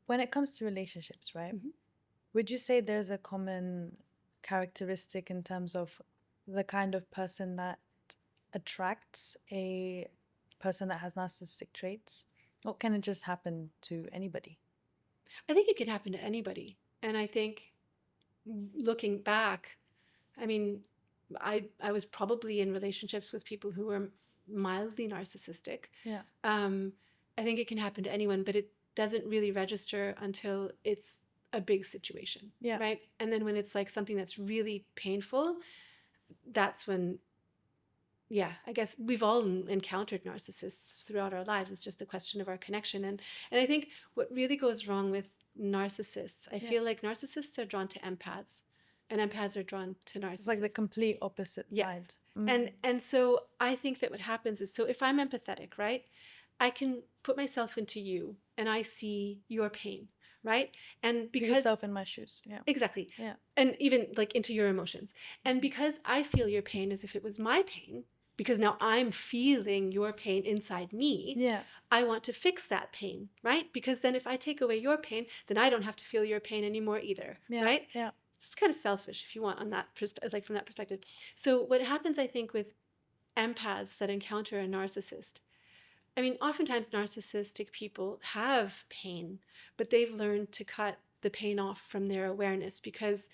when it comes to relationships, right? Mhm. Would you say there's a common characteristic in terms of the kind of person that attracts a person that has narcissistic traits? Or can it just happen to anybody? I think it can happen to anybody. And I think looking back, I mean, I was probably in relationships with people who were mildly narcissistic. Yeah. I think it can happen to anyone, but it doesn't really register until it's a big situation, Yeah. right? And then when it's like something that's really painful, that's when, yeah, I guess we've all encountered narcissists throughout our lives. It's just a question of our connection. And I think what really goes wrong with narcissists, I feel like narcissists are drawn to empaths and empaths are drawn to So it's like the narcissists. complete opposite Yes. side. And so I think that what happens is, so if I'm empathetic, right, I can put myself into you and I see your pain, right? And Put because yourself in my shoes. Yeah. exactly. Yeah. And even like into your emotions. And because I feel your pain as if it was my pain, because now I'm feeling your pain inside me, Yeah. I want to fix that pain, right? Because then if I take away your pain, then I don't have to feel your pain anymore either, Yeah. right? Yeah. It's kind of selfish if you want on that like from that perspective. So what happens, I think, with empaths that encounter a narcissist, I mean, oftentimes narcissistic people have pain, but they've learned to cut the pain off from their awareness, because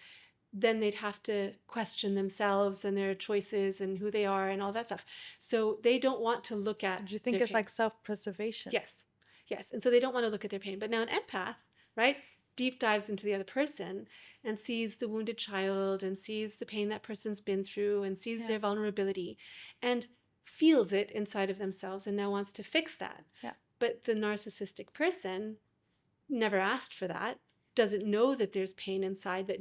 then they'd have to question themselves and their choices and who they are and all that stuff. So they don't want to look at Do you think their it's pain. like self-preservation? Yes. Yes. And so they don't want to look at their pain. But now an empath, right, deep dives into the other person and sees the wounded child and sees the pain that person's been through and sees Yeah. their vulnerability and feels it inside of themselves and now wants to fix that. Yeah. But the narcissistic person never asked for that, doesn't know that there's pain inside that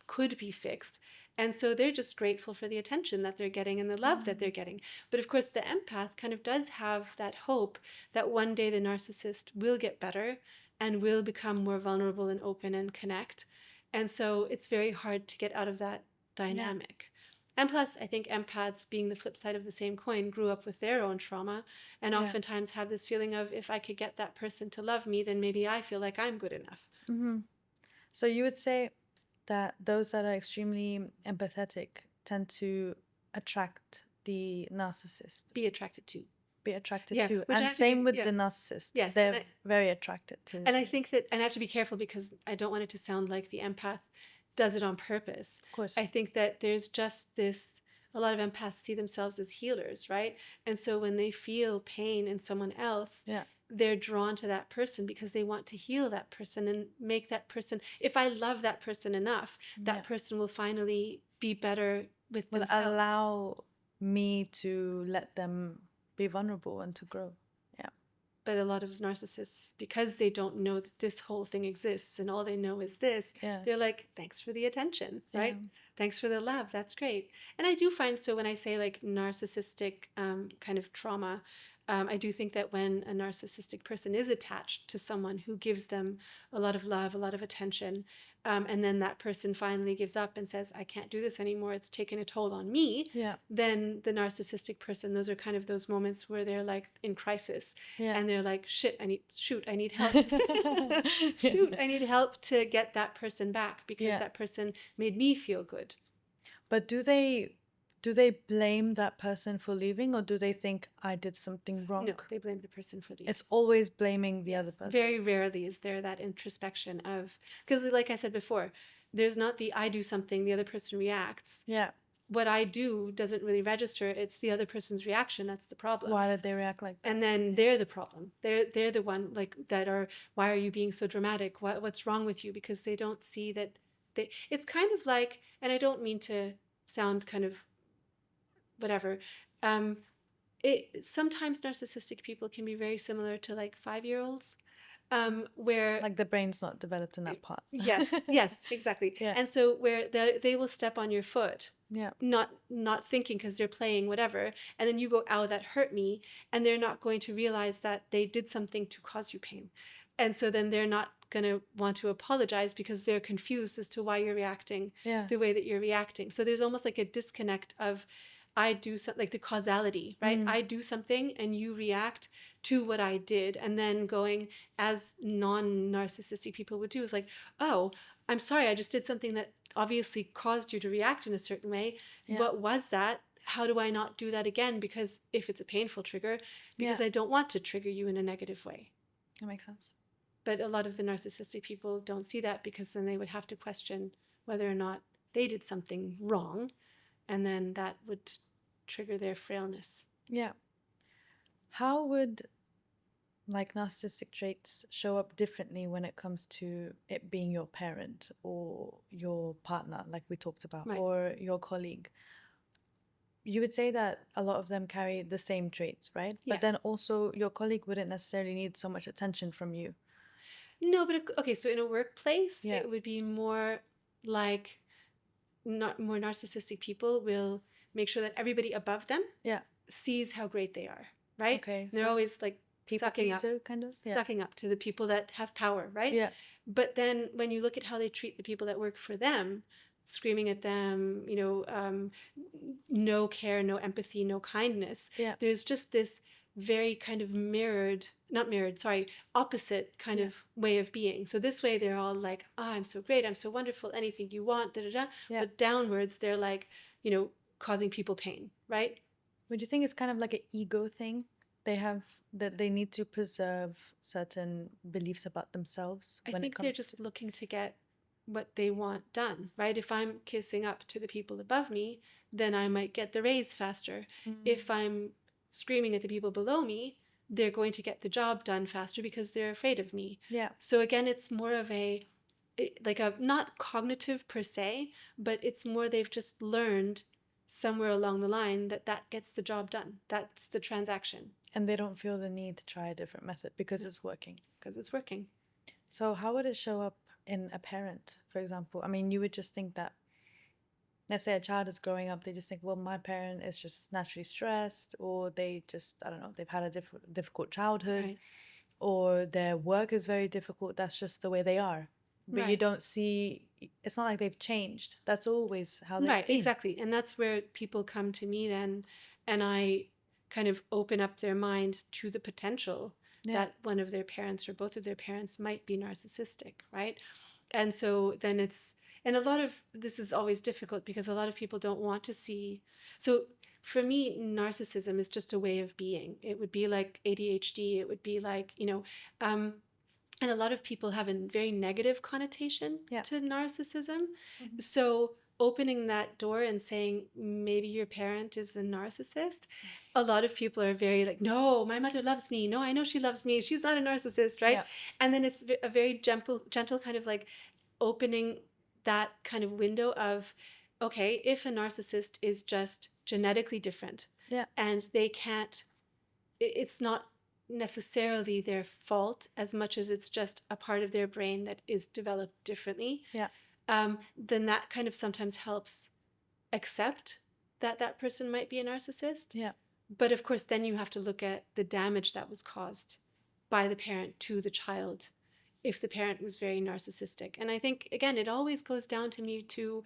could be fixed. And so they're just grateful for the attention that they're getting and the love that they're getting. But of course, the empath kind of does have that hope that one day the narcissist will get better and will become more vulnerable and open and connect. And so it's very hard to get out of that dynamic. And plus, I think empaths, being the flip side of the same coin, grew up with their own trauma and Yeah. oftentimes have this feeling of, if I could get that person to love me, then maybe I feel like I'm good enough. Mm-hmm. So you would say that those that are extremely empathetic tend to attract the narcissist, Be attracted to. be attracted Yeah, to. which I And have to same be, with yeah. the narcissist. Yes, They're very attracted to. and I think that, and I have to be careful because I don't want it to sound like the empath does it on purpose. Of course. I think that there's just this, a lot of empaths see themselves as healers, right? And so when they feel pain in someone else, Yeah. they're drawn to that person because they want to heal that person and make that person, if I love that person enough, that Yeah. person will finally be better with Will themselves. allow me to let them be vulnerable and to grow. Yeah. But a lot of narcissists, because they don't know that this whole thing exists and all they know is this, Yeah. they're like, thanks for the attention, right? Yeah. Thanks for the love. That's great. And I do find, so when I say like narcissistic kind of trauma, I do think that when a narcissistic person is attached to someone who gives them a lot of love, a lot of attention, and then that person finally gives up and says, I can't do this anymore, it's taken a toll on me, Yeah. then the narcissistic person, those are kind of those moments where they're like in crisis. Yeah. And they're like, I need help. I need help to get that person back because Yeah. that person made me feel good. But do they blame that person for leaving, or do they think I did something wrong? No, they blame the person for leaving. It's always blaming the other Yes. person. Very rarely is there that introspection of, because like I said before, there's not the I do something, the other person reacts. Yeah. What I do doesn't really register. It's the other person's reaction that's the problem. Why did they react like that? And then they're the problem. They're the one like that are, why are you being so dramatic? What's wrong with you? Because they don't see that it's kind of like, and I don't mean to sound kind of whatever. Sometimes narcissistic people can be very similar to like 5-year-olds, where Like the brain's not developed in that part. yes, exactly. Yeah. And so where they will step on your foot, Yeah. not thinking because they're playing whatever, and then you go, ow, that hurt me, and they're not going to realize that they did something to cause you pain, and so then they're not going to want to apologize because they're confused as to why you're reacting Yeah. the way that you're reacting. So there's almost like a disconnect of I do something, like the causality, right? Mm. I do something and you react to what I did. And then going, as non-narcissistic people would do, is like, oh, I'm sorry, I just did something that obviously caused you to react in a certain way. Yeah. What was that? How do I not do that again? Because if it's a painful trigger, because Yeah. I don't want to trigger you in a negative way. That makes sense. But a lot of the narcissistic people don't see that, because then they would have to question whether or not they did something wrong, and then that would trigger their frailness. Yeah. How would like narcissistic traits show up differently when it comes to it being your parent or your partner, like we talked about, Right. or your colleague? You would say that a lot of them carry the same traits, right? Yeah. But then also your colleague wouldn't necessarily need so much attention from you. No, but okay, so in a workplace, Yeah. it would be more like more narcissistic people will make sure that everybody above them Yeah. sees how great they are, right? Okay. They're So always like people sucking up, pleaser, kind of. Yeah. sucking up to the people that have power, right? Yeah. But then when you look at how they treat the people that work for them, screaming at them, no care, no empathy, no kindness, Yeah. there's just this very kind of opposite kind Yeah. of way of being. So this way they're all like, oh, I'm so great, I'm so wonderful, anything you want, da da da. Yeah. But downwards, they're like, causing people pain, right? Would you think it's kind of like an ego thing? They have that they need to preserve certain beliefs about themselves I when it think they're comes just to. looking to get what they want done, right? If I'm kissing up to the people above me, then I might get the raise faster. If I'm screaming at the people below me, they're going to get the job done faster because they're afraid of me. Yeah. So again, it's more of like a not cognitive per se, but it's more they've just learned somewhere along the line that gets the job done. That's the transaction. And they don't feel the need to try a different method because it's working. Because it's working. So how would it show up in a parent, for example? I mean, you would just think that, let's say a child is growing up, they just think, well, my parent is just naturally stressed, or they just, I don't know, they've had a difficult childhood, Right. or their work is very difficult. That's just the way they are. But you Right. don't see, it's not like they've changed. That's always how they've Right, been. exactly. And that's where people come to me then, and I kind of open up their mind to the potential Yeah. that one of their parents or both of their parents might be narcissistic, right? And so then and a lot of this is always difficult because a lot of people don't want to see. So for me, narcissism is just a way of being. It would be like ADHD. It would be like, and a lot of people have a very negative connotation Yeah. to narcissism. Mhm. So opening that door and saying maybe your parent is a narcissist, a lot of people are very like, no, my mother loves me, no, I know she loves me, she's not a narcissist, right? Yeah. And then it's a very gentle kind of like opening that kind of window of, okay, if a narcissist is just genetically different, Yeah. and they can't, it's not necessarily their fault as much as it's just a part of their brain that is developed differently, Yeah. then that kind of sometimes helps accept that that person might be a narcissist. Yeah. But of course, then you have to look at the damage that was caused by the parent to the child if the parent was very narcissistic. And I think, again, it always goes down to me to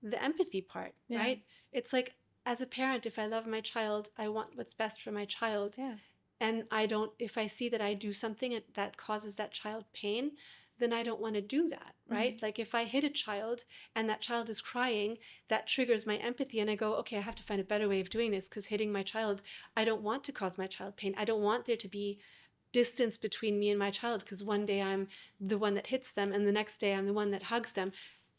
the empathy part, Yeah. right? It's like, as a parent, if I love my child, I want what's best for my child. Yeah. And if I see that I do something that causes that child pain, then I don't want to do that, right? Like if I hit a child and that child is crying, that triggers my empathy, and I go, okay, I have to find a better way of doing this, because hitting my child, I don't want to cause my child pain. I don't want there to be distance between me and my child, because one day I'm the one that hits them and the next day I'm the one that hugs them.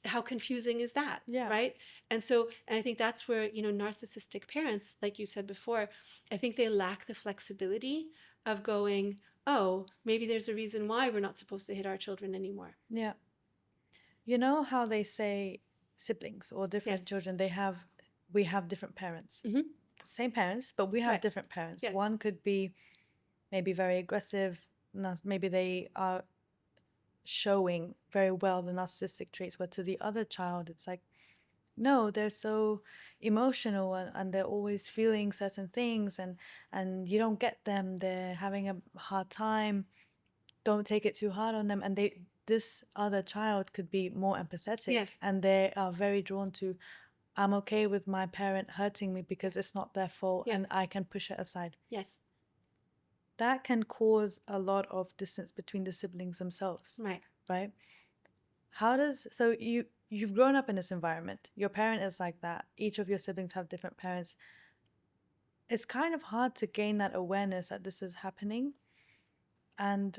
How confusing is that? Yeah. Right? And I think that's where, narcissistic parents, like you said before, I think they lack the flexibility of going, oh, maybe there's a reason why we're not supposed to hit our children anymore. Yeah. You know how they say siblings or different Yes. children, we have different parents. Mhm. Same parents, but we have Right. different parents. Yes. One could be maybe very aggressive, maybe they are showing very well the narcissistic traits, but to the other child, it's like, no, they're so emotional and they're always feeling certain things, and you don't get them. They're having a hard time. Don't take it too hard on them. And this other child could be more empathetic. Yes. And they are very drawn to, I'm okay with my parent hurting me because it's not their fault Yeah. and I can push it aside. Yes. That can cause a lot of distance between the siblings themselves, Right. right? So you've grown up in this environment. Your parent is like that. Each of your siblings have different parents. It's kind of hard to gain that awareness that this is happening. And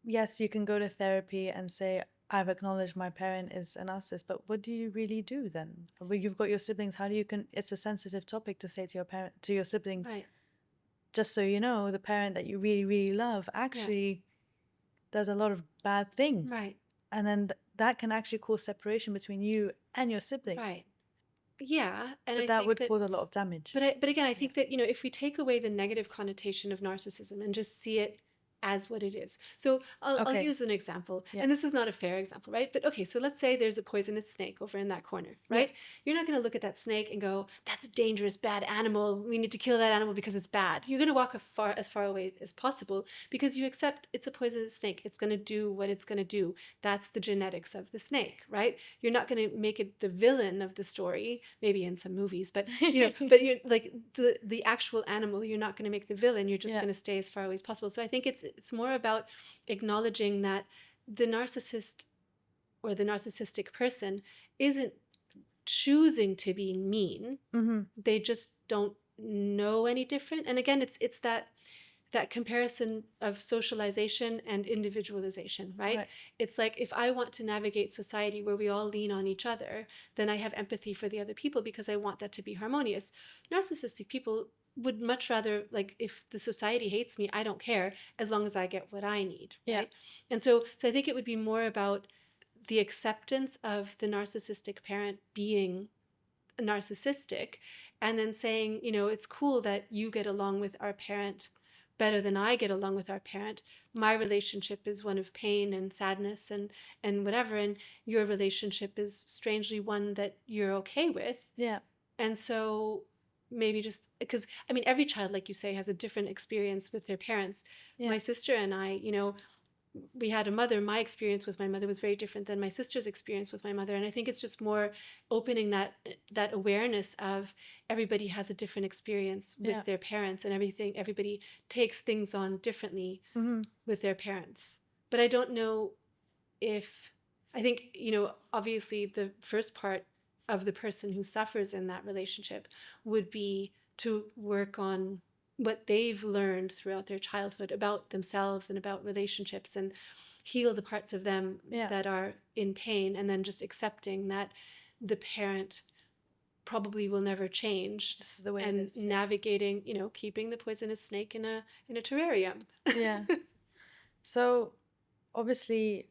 yes, you can go to therapy and say, I've acknowledged my parent is a narcissist, but what do you really do then? Well, you've got your siblings. How do you it's a sensitive topic to say to your parent, to your siblings, Right. just so you know, the parent that you really, really love Yeah. actually does a lot of bad things. Right. And then that can actually cause separation between you and your sibling. Right. Yeah. And But I that think would that, cause a lot of damage. but again, I think that, if we take away the negative connotation of narcissism and just see it as what it is. So I'll Okay. use an example, Yeah. and this is not a fair example, right? But okay, so let's say there's a poisonous snake over in that corner, right? You're not going to look at that snake and go, that's a dangerous, bad animal. We need to kill that animal because it's bad. You're going to walk as far away as possible because you accept it's a poisonous snake. It's going to do what it's going to do. That's the genetics of the snake, right? You're not going to make it the villain of the story, maybe in some movies, but but you're like the actual animal, you're not going to make the villain. You're just going to stay as far away as possible. So I think it's more about acknowledging that the narcissist or the narcissistic person isn't choosing to be mean. Mm-hmm. They just don't know any different. And again, it's that comparison of socialization and individualization, right? It's like, if I want to navigate society where we all lean on each other, then I have empathy for the other people because I want that to be harmonious. Narcissistic people would much rather, like, if the society hates me, I don't care as long as I get what I need, right? And so I think it would be more about the acceptance of the narcissistic parent being narcissistic, and then saying, it's cool that you get along with our parent better than I get along with our parent. My relationship is one of pain and sadness and whatever, and your relationship is strangely one that you're okay with. Yeah. And so maybe just because, I mean, every child, like you say, has a different experience with their parents. My sister and I, we had a mother. My experience with my mother was very different than my sister's experience with my mother. And I think it's just more opening that awareness of everybody has a different experience with their parents, and everybody takes things on differently with their parents. But I don't know if, I think, obviously the first part of the person who suffers in that relationship would be to work on what they've learned throughout their childhood about themselves and about relationships, and heal the parts of them that are in pain, and then just accepting that the parent probably will never change. This is the way and it is. Navigating, keeping the poisonous snake in a terrarium. Yeah. So obviously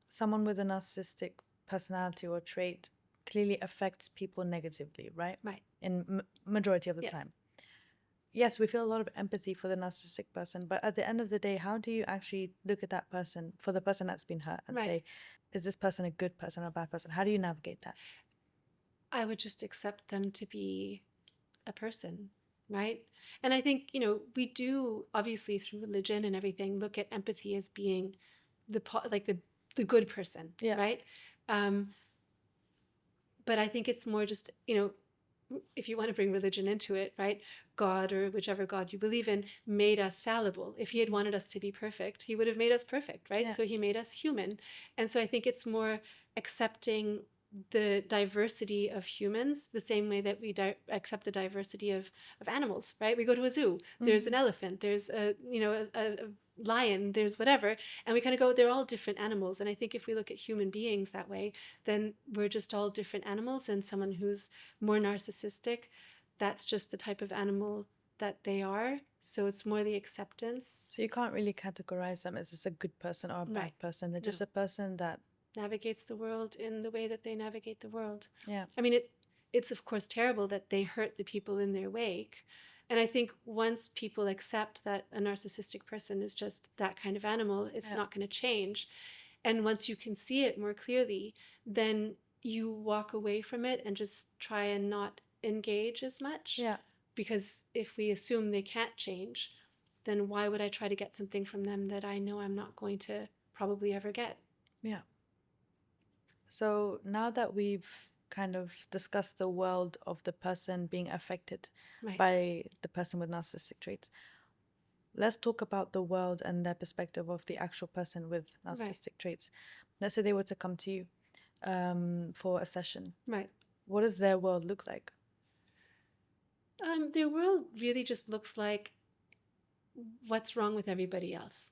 someone with a narcissistic personality or trait clearly affects people negatively, right? Right. In majority of the time. Yes, we feel a lot of empathy for the narcissistic person, but at the end of the day, how do you actually look at that person, for the person that's been hurt, and say, is this person a good person or a bad person? How do you navigate that? I would just accept them to be a person, right? And I think, we do, obviously through religion and everything, look at empathy as being the good person, right? But I think it's more just, if you want to bring religion into it, right? God, or whichever God you believe in, made us fallible. If he had wanted us to be perfect, he would have made us perfect, right? So he made us human. And so I think it's more accepting the diversity of humans the same way that we accept the diversity of animals, right? We go to a zoo, there's an elephant, there's a lion, there's whatever, and we kind of go, they're all different animals. And I think if we look at human beings that way, then we're just all different animals, and someone who's more narcissistic, that's just the type of animal that they are. So it's more the acceptance. So you can't really categorize them as just a good person or a bad person. They're just a person that navigates the world in the way that they navigate the world. Yeah. I mean, it's of course terrible that they hurt the people in their wake. And I think once people accept that a narcissistic person is just that kind of animal, it's not going to change. And once you can see it more clearly, then you walk away from it and just try and not engage as much. Yeah. Because if we assume they can't change, then why would I try to get something from them that I know I'm not going to probably ever get? Yeah. So now that we've kind of discuss the world of the person being affected Right. by the person with narcissistic traits. Let's talk about the world and their perspective of the actual person with Right. narcissistic traits. Let's say they were to come to you for a session. Right. What does their world look like? Their world really just looks like what's wrong with everybody else.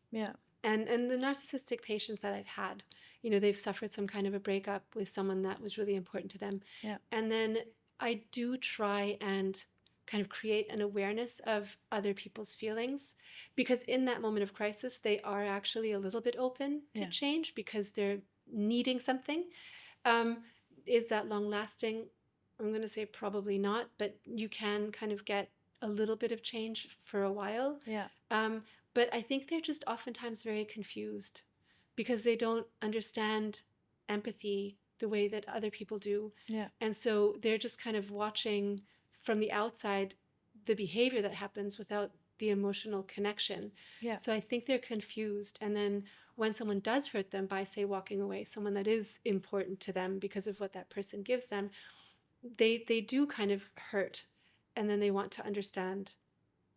Yeah. And the narcissistic patients that I've had, they've suffered some kind of a breakup with someone that was really important to them. Yeah. And then I do try and kind of create an awareness of other people's feelings, because in that moment of crisis, they are actually a little bit open to Yeah. change because they're needing something. Is that long lasting? I'm going to say probably not, but you can kind of get a little bit of change for a while. Yeah. But I think they're just oftentimes very confused because they don't understand empathy the way that other people do. Yeah. And so they're just kind of watching from the outside the behavior that happens without the emotional connection. Yeah. So I think they're confused. And then when someone does hurt them by, say, walking away, someone that is important to them because of what that person gives them, they do kind of hurt. And then they want to understand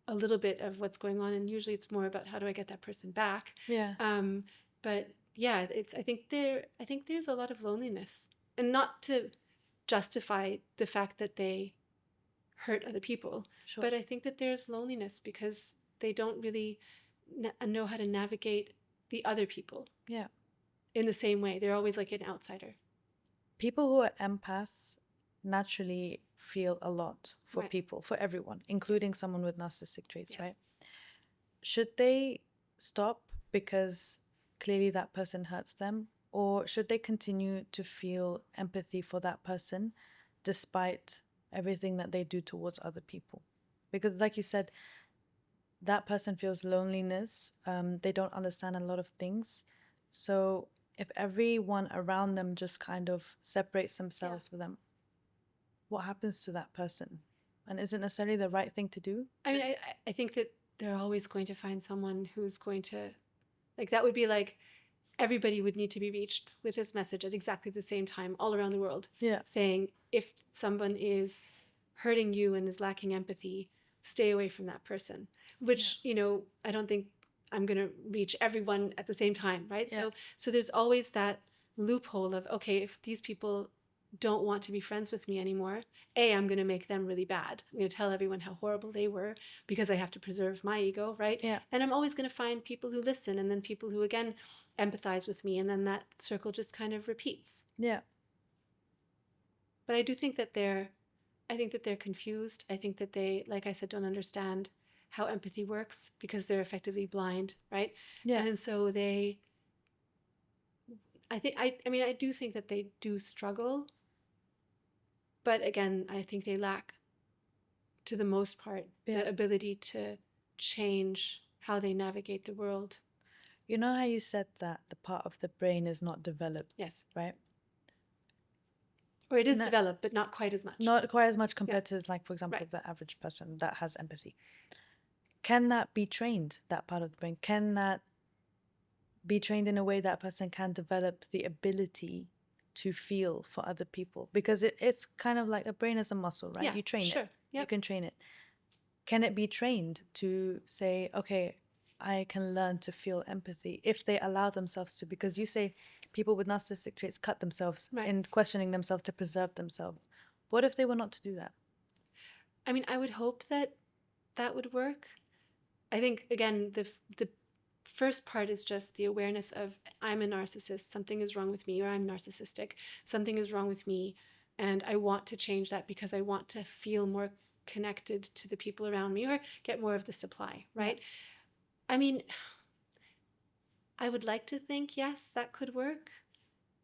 a little bit of what's going on, and usually it's more about how do I get that person back. Yeah. But yeah, I think there's a lot of loneliness, and not to justify the fact that they hurt other people, Sure. but I think that there's loneliness because they don't really know how to navigate the other people. Yeah. In the same way, they're always like an outsider. People who are empaths naturally feel a lot for Right. people, for everyone, including someone with narcissistic traits, Yes. right? Should they stop because clearly that person hurts them, or should they continue to feel empathy for that person despite everything that they do towards other people? Because like you said, that person feels loneliness, they don't understand a lot of things. So if everyone around them just kind of separates themselves with them, what happens to that person? And is it necessarily the right thing to do? I mean, I think that they're always going to find someone who's going to, like, that would be like everybody would need to be reached with this message at exactly the same time all around the world. Yeah. Saying, if someone is hurting you and is lacking empathy, stay away from that person. Which, I don't think I'm going to reach everyone at the same time, right? Yeah. So there's always that loophole of, okay, if these people don't want to be friends with me anymore, I'm going to make them really bad. I'm going to tell everyone how horrible they were because I have to preserve my ego, right? Yeah. And I'm always going to find people who listen, and then people who, again, empathize with me, and then that circle just kind of repeats. Yeah. But I do think that they're confused. I think that they, like I said, don't understand how empathy works because they're effectively blind, right? Yeah. And so I do think that they do struggle. But again, I think they lack, to the most part, the ability to change how they navigate the world. You know how you said that the part of the brain is not developed? Yes. Right? Or it is developed, but not quite as much. Not quite as much compared to, like, for example, Right. the average person that has empathy. Can that be trained, that part of the brain? Can that be trained in a way that person can develop the ability to feel for other people? Because it's kind of like a brain is a muscle, right? Yeah, You train sure. it. Yep. You can train it. Can it be trained to say, okay, I can learn to feel empathy if they allow themselves to? Because you say people with narcissistic traits cut themselves in questioning themselves to preserve themselves. What if they were not to do that? I mean, I would hope that that would work. I think, again, the first part is just the awareness of, I'm a narcissist, something is wrong with me, or I'm narcissistic, something is wrong with me, and I want to change that because I want to feel more connected to the people around me or get more of the supply, right? Yeah. I mean, I would like to think, yes, that could work.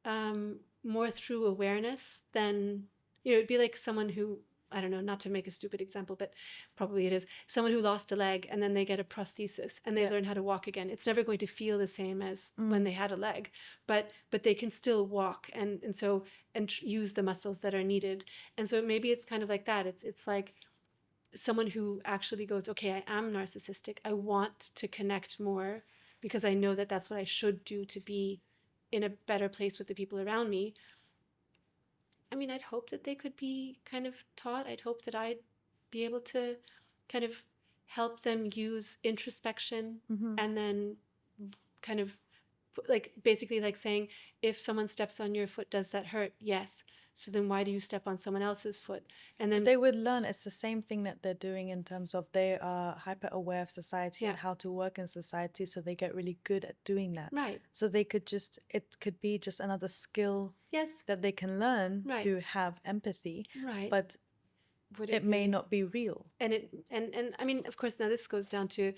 More through awareness than, it'd be like someone who, I don't know, not to make a stupid example, but probably it is, someone who lost a leg and then they get a prosthesis and they learn how to walk again. It's never going to feel the same as when they had a leg, but they can still walk and use the muscles that are needed. And so maybe it's kind of like that. It's like someone who actually goes, okay, I am narcissistic. I want to connect more because I know that that's what I should do to be in a better place with the people around me. I mean, I'd hope that they could be kind of taught. I'd hope that I'd be able to kind of help them use introspection and then kind of like basically like saying, if someone steps on your foot, does that hurt? Yes. So then why do you step on someone else's foot? And then they would learn. It's the same thing that they're doing in terms of they are hyper aware of society and how to work in society, so they get really good at doing that. Right. So they could just, it could be just another skill that they can learn to have empathy. Right. But it may not be real. And I mean, of course, now this goes down to,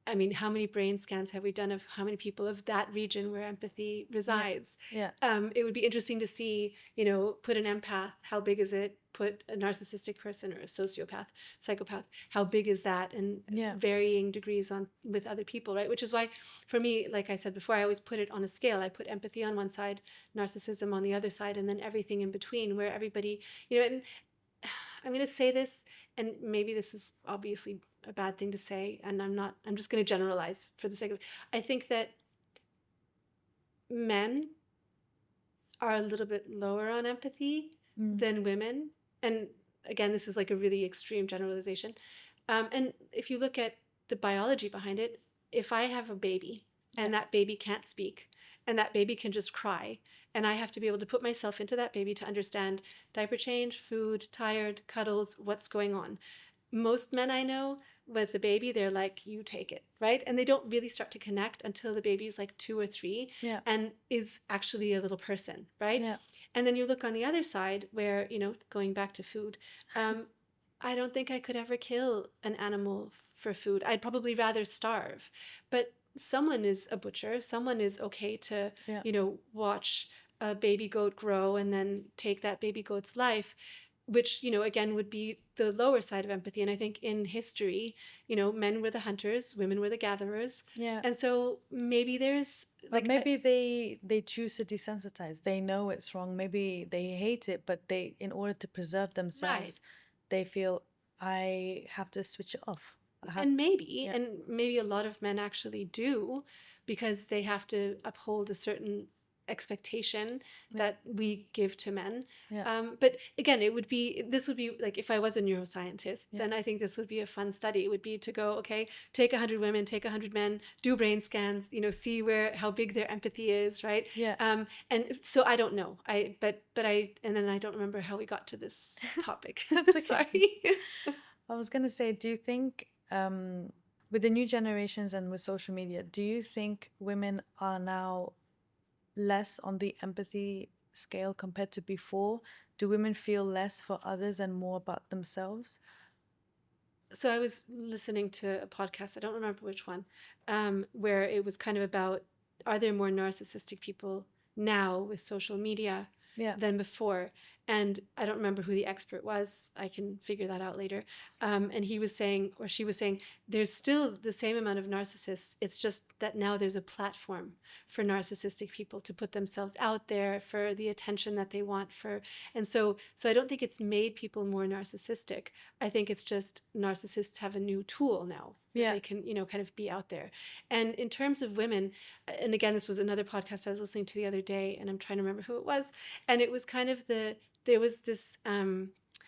I mean, how many brain scans have we done of how many people of that region where empathy resides? Yeah. It would be interesting to see, you know, put an empath, how big is it? Put a narcissistic person or a sociopath, psychopath, how big is that? And varying degrees on with other people, right? Which is why, for me, like I said before, I always put it on a scale. I put empathy on one side, narcissism on the other side, and then everything in between, where everybody, you know, and I'm going to say this, and maybe this is obviously a bad thing to say, and I'm just going to generalize for the sake of it. I think that men are a little bit lower on empathy than women. And again, this is like a really extreme generalization. And if you look at the biology behind it, if I have a baby and that baby can't speak and that baby can just cry, and I have to be able to put myself into that baby to understand diaper change, food, tired, cuddles, what's going on. Most men I know with the baby, they're like, you take it, right? And they don't really start to connect until the baby's like 2 or 3 and is actually a little person, right? And then you look on the other side where, you know, going back to food, I don't think I could ever kill an animal for food. I'd probably rather starve. But someone is a butcher. Someone is okay to, you know, watch a baby goat grow and then take that baby goat's life, which, you know, again, would be the lower side of empathy. And I think in history, you know, men were the hunters, women were the gatherers. And so maybe there's like, maybe they choose to desensitize. They know it's wrong. Maybe they hate it, but they, in order to preserve themselves, they feel, I have to switch it off. And maybe a lot of men actually do, because they have to uphold a certain expectation that we give to men. But again, this would be like, if I was a neuroscientist, then I think this would be a fun study. It would be to go, okay, take 100 women, take 100 men, do brain scans, you know, see how big their empathy is, right? And so I don't know. And then I don't remember how we got to this topic. Sorry. I was gonna say, do you think with the new generations and with social media, do you think women are now less on the empathy scale compared to before? Do women feel less for others and more about themselves? So I was listening to a podcast, I don't remember which one, where it was kind of about, are there more narcissistic people now with social media than before? And I don't remember who the expert was. I can figure that out later. And he was saying, or she was saying, there's still the same amount of narcissists. It's just that now there's a platform for narcissistic people to put themselves out there for the attention that they want for. And so I don't think it's made people more narcissistic. I think it's just narcissists have a new tool now. They can, you know, kind of be out there. And in terms of women, and again, this was another podcast I was listening to the other day, and I'm trying to remember who it was. And it was kind of there was this,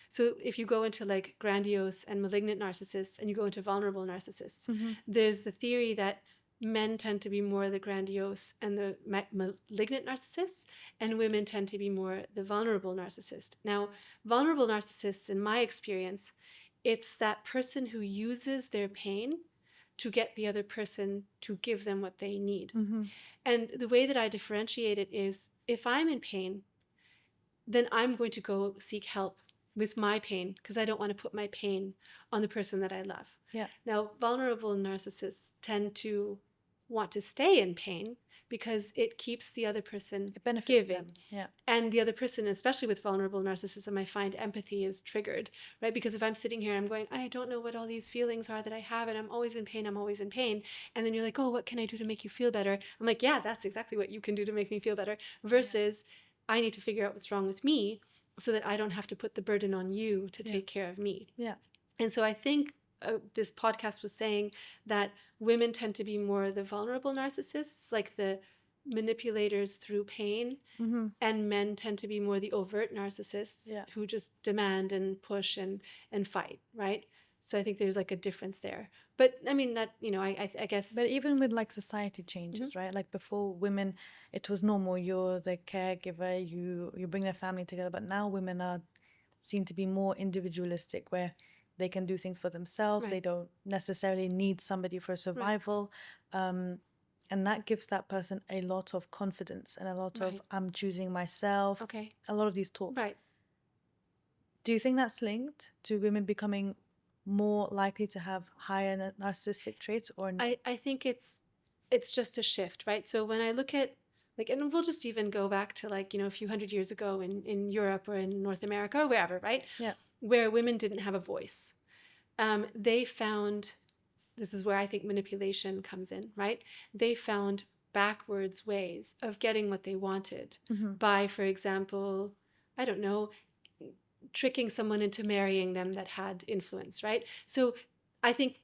so if you go into like grandiose and malignant narcissists and you go into vulnerable narcissists, there's the theory that men tend to be more the grandiose and the malignant narcissists, and women tend to be more the vulnerable narcissist. Now, vulnerable narcissists, in my experience, it's that person who uses their pain to get the other person to give them what they need. And the way that I differentiate it is, if I'm in pain, then I'm going to go seek help with my pain, because I don't want to put my pain on the person that I love. Now, vulnerable narcissists tend to want to stay in pain because it keeps the other person giving. And the other person, especially with vulnerable narcissism, I find empathy is triggered, right? Because if I'm sitting here, I'm going, I don't know what all these feelings are that I have, and I'm always in pain, I'm always in pain. And then you're like, oh, what can I do to make you feel better? I'm like, yeah, that's exactly what you can do to make me feel better. Versus, I need to figure out what's wrong with me so that I don't have to put the burden on you to take care of me. And so I think this podcast was saying that women tend to be more the vulnerable narcissists, like the manipulators through pain, Mm-hmm. and men tend to be more the overt narcissists Yeah. who just demand and push and fight, right? So I think there's like a difference there. But I mean that, I guess. But even with like society Mhm. changes, right? Like before, women, it was normal. You're the caregiver. You bring their family together. But now women are seen to be more individualistic, where they can do things for themselves. They Right, don't necessarily need somebody for right, survival. And that gives that person a lot of confidence and a lot of right. I'm choosing myself. Okay, A lot of these talks. right. Do you think that's linked to women becoming more likely to have higher narcissistic traits or I think it's just a shift, right? So when I look at, like, and we'll just even go back to, like, a few hundred years ago in Europe or in North America or wherever, right? yeah. Where women didn't have a voice. They found, this is where I think manipulation comes in, right? They found backwards ways of getting what they wanted Mm-hmm. by, for example, I don't know, tricking someone into marrying them that had influence, right? So I think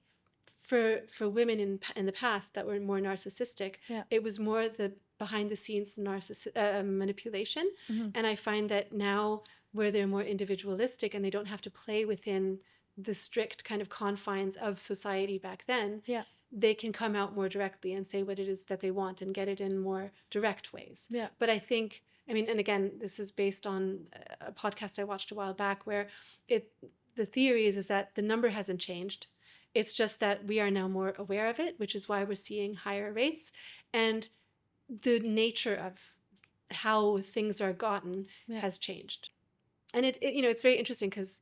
for women in the past that were more narcissistic, Yeah. it was more the behind the scenes manipulation. Mm-hmm. And I find that now, where they're more individualistic and they don't have to play within the strict kind of confines of society back then, Yeah. they can come out more directly and say what it is that they want and get it in more direct ways. Yeah. But I think, I mean, and again, this is based on a podcast I watched a while back where the theory is that the number hasn't changed. It's just that we are now more aware of it, which is why we're seeing higher rates. And the nature of how things are gotten Yeah. has changed. And it's very interesting because,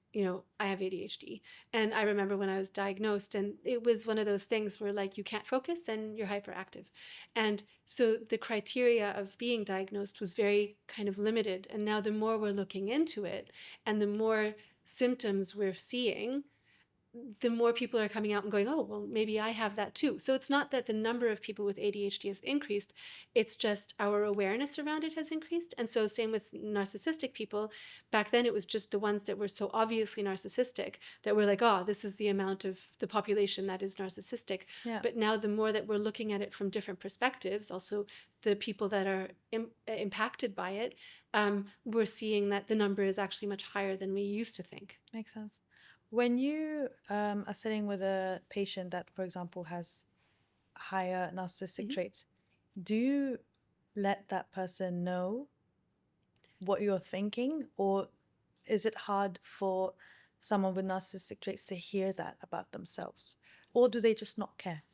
I have ADHD, and I remember when I was diagnosed, and it was one of those things where, like, you can't focus and you're hyperactive. And so the criteria of being diagnosed was very kind of limited. And now the more we're looking into it and the more symptoms we're seeing, the more people are coming out and going, oh, well, maybe I have that too. So it's not that the number of people with ADHD has increased, it's just our awareness around it has increased. And so same with narcissistic people. Back then, it was just the ones that were so obviously narcissistic that we're like, oh, this is the amount of the population that is narcissistic. Yeah. But now the more that we're looking at it from different perspectives, also the people that are impacted by it, we're seeing that the number is actually much higher than we used to think. Makes sense. When you are sitting with a patient that, for example, has higher narcissistic Mhm. traits, do you let that person know what you're thinking, or is it hard for someone with narcissistic traits to hear that about themselves, or do they just not care?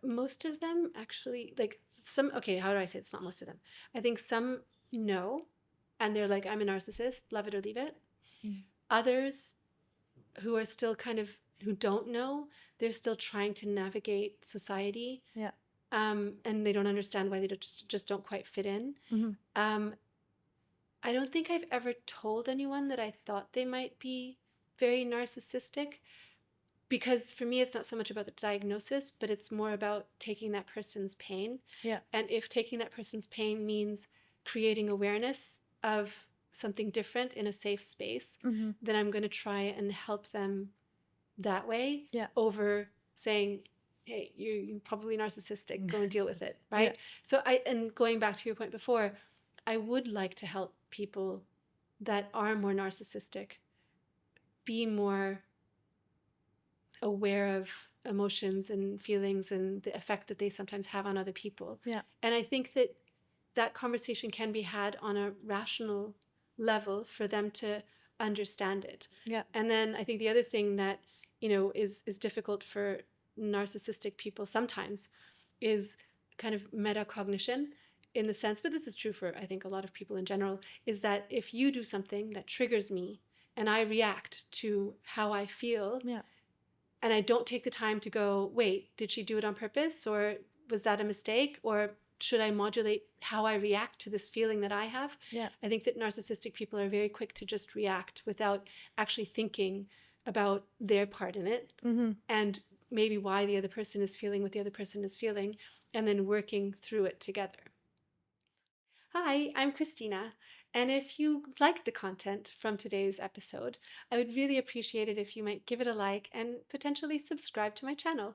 Most of them actually, like, some, okay, how do I say it's not most of them? I think some know, and they're like, I'm a narcissist, love it or leave it. Mm. Others who are still kind of, who don't know, they're still trying to navigate society. Yeah. And they don't understand why they just don't quite fit in. Mm-hmm. I don't think I've ever told anyone that I thought they might be very narcissistic, because for me, it's not so much about the diagnosis, but it's more about taking that person's pain. Yeah. And if taking that person's pain means creating awareness of something different in a safe space, Mm-hmm. then I'm going to try and help them that way, Yeah. over saying, hey, you're probably narcissistic, go and deal with it, right? Yeah. So and going back to your point before, I would like to help people that are more narcissistic be more aware of emotions and feelings and the effect that they sometimes have on other people. Yeah. And I think that that conversation can be had on a rational level for them to understand it. Yeah. And then I think the other thing that, is difficult for narcissistic people sometimes is kind of metacognition, in the sense, but this is true for, I think, a lot of people in general, is that if you do something that triggers me and I react to how I feel, Yeah. and I don't take the time to go, wait, did she do it on purpose? Or was that a mistake? Or should I modulate how I react to this feeling that I have? Yeah. I think that narcissistic people are very quick to just react without actually thinking about their part in it, Mm-hmm. and maybe why the other person is feeling what the other person is feeling, and then working through it together. Hi, I'm Christina, and if you liked the content from today's episode, I would really appreciate it if you might give it a like and potentially subscribe to my channel.